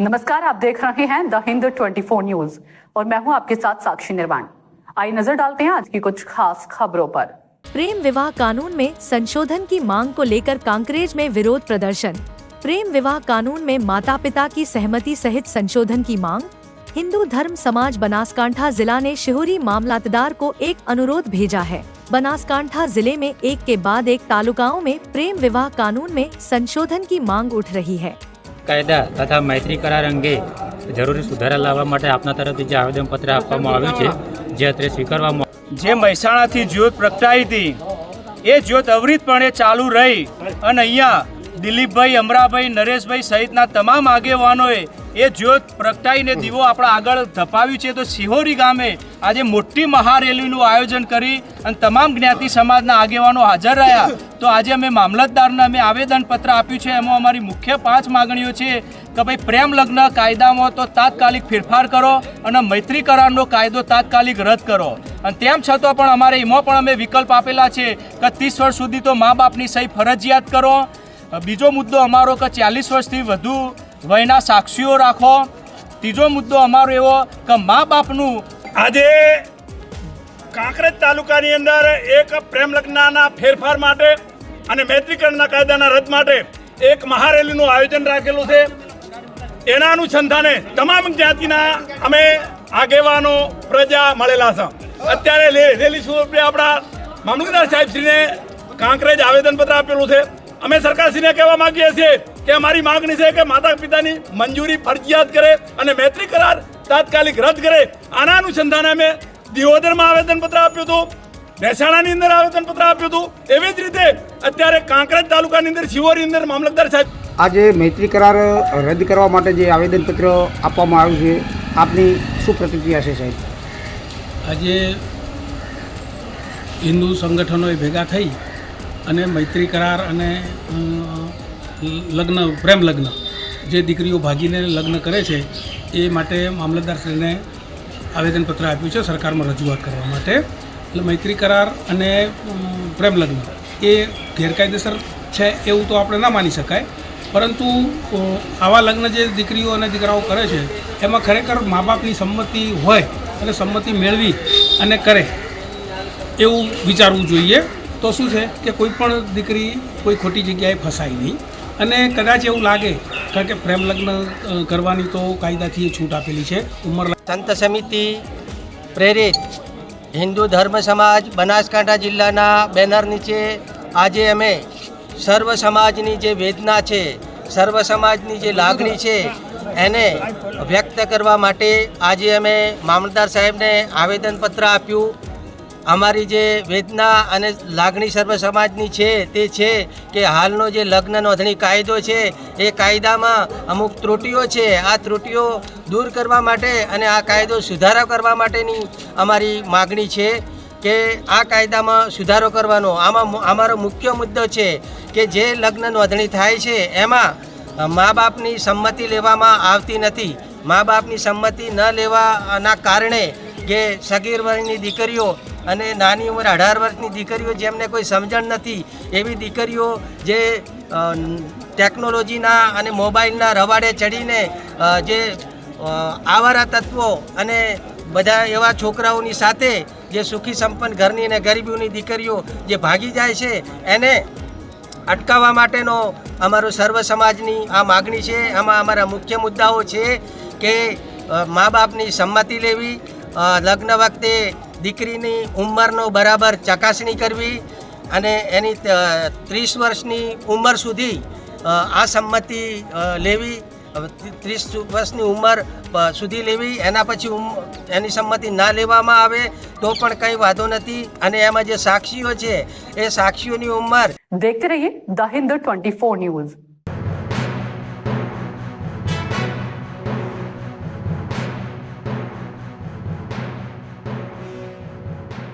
नमस्कार, आप देख रहे हैं द हिंद 24 न्यूज और मैं हूं आपके साथ साक्षी निर्वाण। आइए नजर डालते हैं आज की कुछ खास खबरों पर। प्रेम विवाह कानून में संशोधन की मांग को लेकर कांकरेज में विरोध प्रदर्शन। प्रेम विवाह कानून में माता पिता की सहमति सहित संशोधन की मांग। हिंदू धर्म समाज बनासकांठा जिला ने शिहोरी मामलतदार को एक अनुरोध भेजा है। बनासकांठा जिले में एक के बाद एक तालुकाओं में प्रेम विवाह कानून में संशोधन की मांग उठ रही है। कायदा तथा मैत्री करार अंगे जरूरी सुधारा लाववा माटे आपना तरफथी जे आवेदनपत्र आपवामां आव्युं छे जे अत्रे स्वीकारवामां जे મહેસાણાથી જ્યોત પ્રગટાઈ હતી એ જ્યોત અવિરતપણે ચાલુ રહી અને અહીંયા દિલીપભાઈ, અમરાભાઈ, નરેશભાઈ સહિતના તમામ આગેવાનોએ એ જ્યોત પ્રગટાઈને દીવો આપણા આગળ ધપાવ્યું છે। તો શિહોરી ગામે આજે મોટી મહારેલીનું આયોજન કરી અને તમામ જ્ઞાતિ સમાજના આગેવાનો હાજર રહ્યા। તો આજે અમે મામલતદારને આવેદનપત્ર આપ્યું છે। એમાં અમારી મુખ્ય 5 માગણીઓ છે કે ભાઈ પ્રેમ લગ્ન કાયદામાં તો તાત્કાલિક ફેરફાર કરો અને મૈત્રી કરારનો કાયદો તાત્કાલિક રદ કરો। અને તેમ છતાં પણ અમારે એમાં પણ અમે વિકલ્પ આપેલા છે કે 30 વર્ષ સુધી તો મા બાપની સહી ફરજિયાત કરો। બીજો મુદ્દો અમારો કે 40 વર્ષથી વધુ વયના સાક્ષીઓ રાખો। ત્રીજો મુદ્દો અમારો એવો કે મા બાપનું આજે કાંકરેજ તાલુકાની અંદર એક પ્રેમ લગ્નના ફેરફાર માટે અને મૈત્રીકરણના કાયદાના રદ માટે એક મહારેલીનું આયોજન રાખેલું છે। એના અનુસંધાને તમામ જ્ઞાતિના અમે આગેવાનો પ્રજા મળેલા છે। અત્યારે રેલી સ્વરૂપે આપણા મામલતદાર સાહેબશ્રીને કાંકરેજ આવેદનપત્ર આપેલું છે। અમે સરકારશ્રીને કહેવા માંગીએ છીએ કે અમારી માંગણી છે કે માતા પિતાની મંજૂરી ફરજિયાત કરે અને મૈત્રી કરાર તાત્કાલિક રદ કરે। આના અનુસંધાને અમે દિહોદરમાં આવેદનપત્ર આપ્યું હતું, મહેસાણાની અંદર આવેદનપત્ર આપ્યું હતું। એવી જ રીતે અત્યારે કાંકરેજ તાલુકાની અંદર શિહોરની અંદર મામલતદાર સાહેબ આજે મૈત્રી કરાર રદ કરવા માટે જે આવેદનપત્ર આપવામાં આવ્યું છે, આપની શું પ્રતિક્રિયા છે સાહેબ? આજે હિન્દુ સંગઠનોએ ભેગા થઈ અને મૈત્રી કરાર અને લગ્ન પ્રેમ લગ્ન જે દીકરીઓ ભાગીને લગ્ન કરે છે એ માટે મામલતદારશ્રીને આવેદનપત્ર આપ્યું છે સરકારમાં રજૂઆત કરવા માટે। એટલે મૈત્રી કરાર અને પ્રેમ લગ્ન એ ગેરકાયદેસર છે એવું તો આપણે ના માની શકાય, પરંતુ આવા લગ્ન જે દીકરીઓ અને દીકરાઓ કરે છે એમાં ખરેખર મા બાપની સંમતિ હોય અને સંમતિ મેળવી અને કરે એવું વિચારવું જોઈએ। તો શું છે કે કોઈ પણ દીકરી કોઈ ખોટી જગ્યાએ ફસાય નહીં। અને કદાચ એવું લાગે કારણ કે પ્રેમ લગ્ન કરવાની તો કાયદાથી છૂટ આપેલી છે। ઉંમર સંત સમિતિ પ્રેરિત હિન્દુ ધર્મ સમાજ બનાસકાંઠા જિલ્લાના બેનર નીચે આજે અમે સર્વ સમાજની જે વેદના છે, સર્વ સમાજની જે લાગણી છે એને વ્યક્ત કરવા માટે આજે અમે મામલતદાર સાહેબને આવેદનપત્ર આપ્યું। અમારી જે વેદના અને લાગણી સર્વ સમાજની છે તે છે કે હાલનો જે લગ્ન નોંધણી કાયદો છે એ કાયદામાં અમુક ત્રુટીઓ છે। આ ત્રુટીઓ દૂર કરવા માટે અને આ કાયદો સુધારો કરવા માટેની અમારી માગણી છે કે આ કાયદામાં સુધારો કરવાનો। આમાં અમારો મુખ્ય મુદ્દો છે કે જે લગ્ન નોંધણી થાય છે એમાં મા બાપની સંમતિ લેવામાં આવતી નથી। મા બાપની સંમતિ ન લેવાના કારણે જે સગીર વયની દીકરીઓ અને નાની ઉંમર 18 વર્ષની દીકરીઓ જેમને કોઈ સમજણ નથી એવી દીકરીઓ જે ટેકનોલોજીના અને મોબાઈલના રવાડે ચડીને જે આવારા તત્વો અને બધા એવા છોકરાઓની સાથે જે સુખી સંપન્ન ઘરની અને ગરીબોની દીકરીઓ જે ભાગી જાય છે એને અટકાવવા માટેનો અમારો સર્વ સમાજની આ માગણી છે। આમાં અમારા મુખ્ય મુદ્દાઓ છે કે મા બાપની સંમતિ લેવી, લગ્ન વખતે દીકરીની ઉંમરનો બરાબર ચકાસણી કરવી અને એની 30 વર્ષની ઉંમર સુધી આ સંમતિ લેવી, 30 વર્ષની ઉંમર સુધી લેવી। એના પછી એની સંમતિ ના લેવામાં આવે તો પણ કંઈ વાંધો નથી। અને એમાં જે સાક્ષીઓ છે એ સાક્ષીઓની ઉંમર देखते रहिए द हिंद 24 न्यूज।